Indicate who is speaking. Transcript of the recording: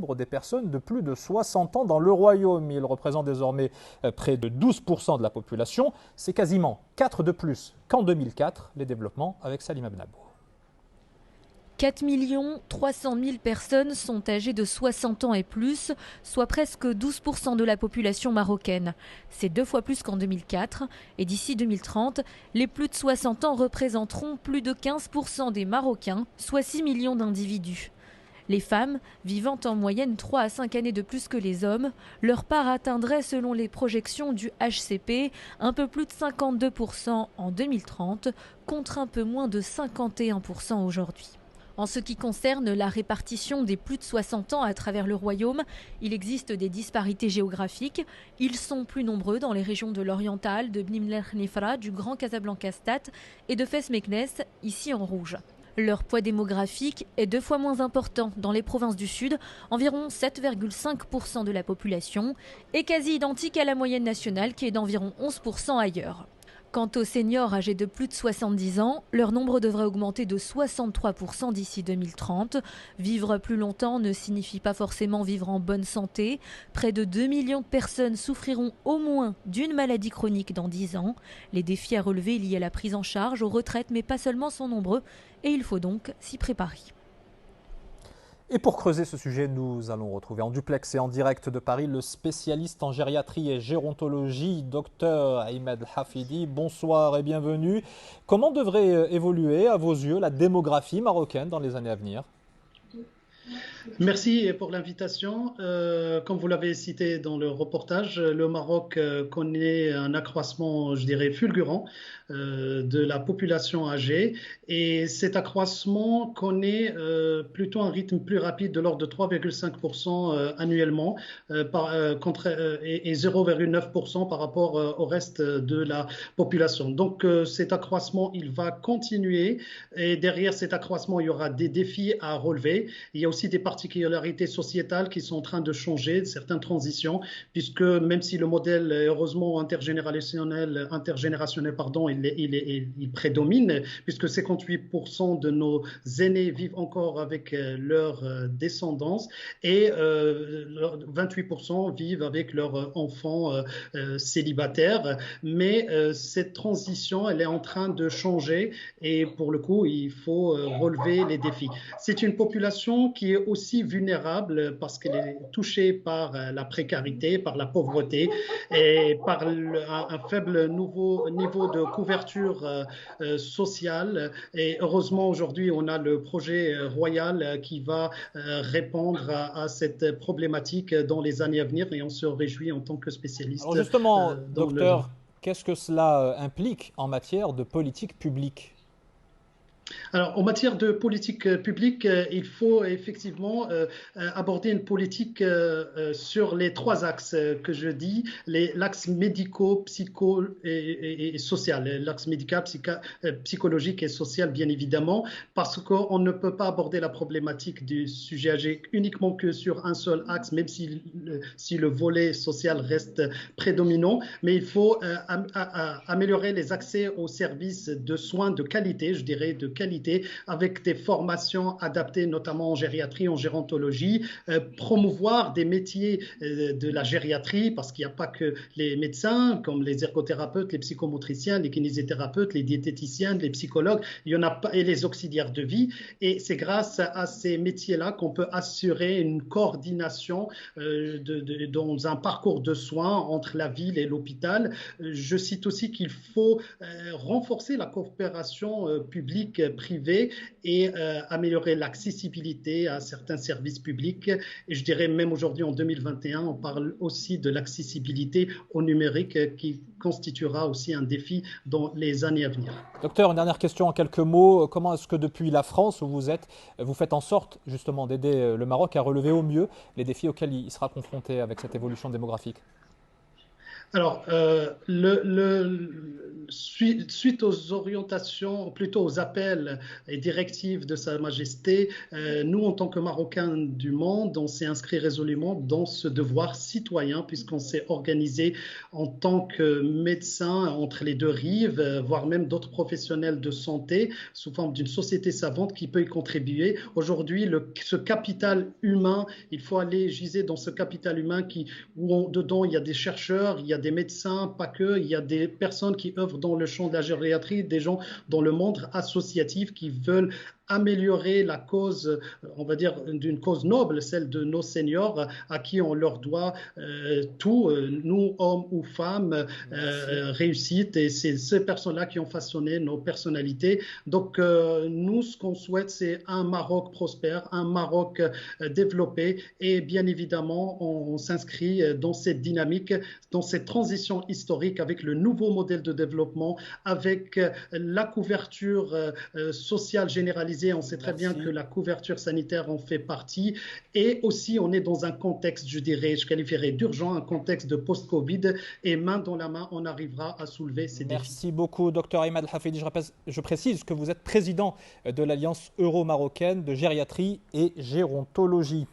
Speaker 1: nombre des personnes de plus de 60 ans dans le royaume. Ils représentent désormais près de 12% de la population. C'est quasiment 4 de plus qu'en 2004. Les développements avec Salim Abnabou.
Speaker 2: 4 300 000 personnes sont âgées de 60 ans et plus, soit presque 12% de la population marocaine. C'est 2 fois plus qu'en 2004. Et d'ici 2030, les plus de 60 ans représenteront plus de 15% des Marocains, soit 6 millions d'individus. Les femmes, vivant en moyenne 3 à 5 années de plus que les hommes, leur part atteindrait, selon les projections du HCP, un peu plus de 52% en 2030, contre un peu moins de 51% aujourd'hui. En ce qui concerne la répartition des plus de 60 ans à travers le royaume, il existe des disparités géographiques. Ils sont plus nombreux dans les régions de l'Oriental, de Bni Mellach-Nefra, du Grand Casablanca-Stad et de Fès-Meknès, ici en rouge. Leur poids démographique est 2 fois moins important dans les provinces du Sud, environ 7,5% de la population, et quasi identique à la moyenne nationale qui est d'environ 11% ailleurs. Quant aux seniors âgés de plus de 70 ans, leur nombre devrait augmenter de 63% d'ici 2030. Vivre plus longtemps ne signifie pas forcément vivre en bonne santé. Près de 2 millions de personnes souffriront au moins d'une maladie chronique dans 10 ans. Les défis à relever liés à la prise en charge, aux retraites, mais pas seulement, sont nombreux et il faut donc s'y préparer.
Speaker 1: Et pour creuser ce sujet, nous allons retrouver en duplex et en direct de Paris le spécialiste en gériatrie et gérontologie, Dr Ahmed Hafidi. Bonsoir et bienvenue. Comment devrait évoluer, à vos yeux, la démographie marocaine dans les années à venir ?
Speaker 3: Merci pour l'invitation. Comme vous l'avez cité dans le reportage, le Maroc connaît un accroissement, je dirais, fulgurant de la population âgée, et cet accroissement connaît plutôt un rythme plus rapide de l'ordre de 3,5% annuellement et 0,9% par rapport au reste de la population. Donc cet accroissement, il va continuer, et derrière cet accroissement, il y aura des défis à relever. Il y a aussi des particularités sociétales qui sont en train de changer, certaines transitions, puisque même si le modèle, heureusement, intergénérationnel, il prédomine, puisque 58% de nos aînés vivent encore avec leur descendance et 28% vivent avec leurs enfants célibataires. Mais cette transition, elle est en train de changer, et pour le coup, il faut relever les défis. C'est une population qui est aussi vulnérable parce qu'elle est touchée par la précarité, par la pauvreté et par un faible niveau de couverture sociale. Et heureusement, aujourd'hui, on a le projet royal qui va répondre à cette problématique dans les années à venir, et on se réjouit en tant que spécialiste.
Speaker 1: Alors justement, docteur, qu'est-ce que cela implique en matière de politique publique ?
Speaker 3: Alors, en matière de politique publique, il faut effectivement aborder une politique sur les 3 axes que je dis, l'axe médico, psycho et social, l'axe médical, psychologique et social, bien évidemment, parce qu'on ne peut pas aborder la problématique du sujet âgé uniquement que sur un seul axe, même si le volet social reste prédominant, mais il faut améliorer les accès aux services de soins de qualité, je dirais de qualité, avec des formations adaptées, notamment en gériatrie, en gérontologie, promouvoir des métiers de la gériatrie, parce qu'il n'y a pas que les médecins, comme les ergothérapeutes, les psychomotriciens, les kinésithérapeutes, les diététiciens, les psychologues, il y en a pas, et les auxiliaires de vie. Et c'est grâce à ces métiers-là qu'on peut assurer une coordination dans un parcours de soins entre la ville et l'hôpital. Je cite aussi qu'il faut renforcer la coopération publique-privée et améliorer l'accessibilité à certains services publics. Et je dirais même aujourd'hui, en 2021, on parle aussi de l'accessibilité au numérique qui constituera aussi un défi dans les années à venir.
Speaker 1: Docteur, une dernière question en quelques mots. Comment est-ce que depuis la France où vous êtes, vous faites en sorte justement d'aider le Maroc à relever au mieux les défis auxquels il sera confronté avec cette évolution démographique ?
Speaker 3: Alors, suite aux orientations, plutôt aux appels et directives de Sa Majesté, nous, en tant que Marocains du monde, on s'est inscrit résolument dans ce devoir citoyen, puisqu'on s'est organisé en tant que médecins entre les deux rives, voire même d'autres professionnels de santé, sous forme d'une société savante qui peut y contribuer. Aujourd'hui, ce capital humain, il faut aller giser dans ce capital humain où dedans, il y a des chercheurs, il y a des médecins, pas que, il y a des personnes qui œuvrent dans le champ de la gériatrie, des gens dans le monde associatif qui veulent améliorer la cause, on va dire, d'une cause noble, celle de nos seniors, à qui on leur doit tout, nous, hommes ou femmes, réussite. Et c'est ces personnes-là qui ont façonné nos personnalités. Donc, nous, ce qu'on souhaite, c'est un Maroc prospère, un Maroc développé. Et bien évidemment, on s'inscrit dans cette dynamique, dans cette transition historique avec le nouveau modèle de développement, avec la couverture sociale généralisée. On sait très bien que la couverture sanitaire en fait partie. Et aussi, on est dans un contexte, je qualifierais d'urgent, un contexte de post-Covid. Et main dans la main, on arrivera à soulever ces défis.
Speaker 1: Merci beaucoup, Dr Ahmed Hafidi. Je précise que vous êtes président de l'Alliance euro-marocaine de gériatrie et gérontologie.